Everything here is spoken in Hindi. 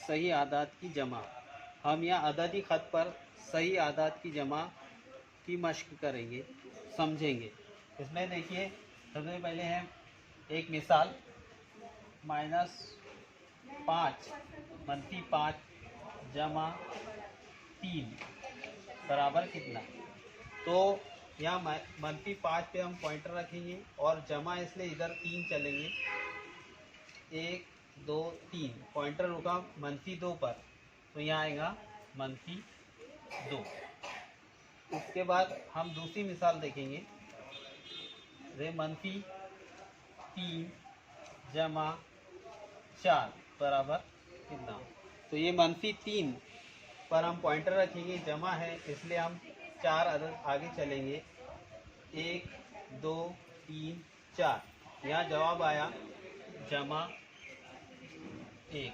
सही आदात की जमा। हम यहाँ अददी ख़त पर सही आदात की जमा की मश्क करेंगे, समझेंगे। इसमें देखिए सबसे पहले है एक मिसाल, -5 -5 जमा 3 बराबर कितना। तो यहाँ -5 पे हम पॉइंटर रखेंगे और जमा इसलिए इधर 3 चलेंगे, 1 2 3, पॉइंटर रुका -2 पर, तो यहाँ आएगा -2। उसके बाद हम दूसरी मिसाल देखेंगे, -3 जमा 4 बराबर कितना। तो ये -3 पर हम पॉइंटर रखेंगे, जमा है इसलिए हम 4 अदद आगे चलेंगे, 1 2 3 4। यहाँ जवाब आया जमा 1।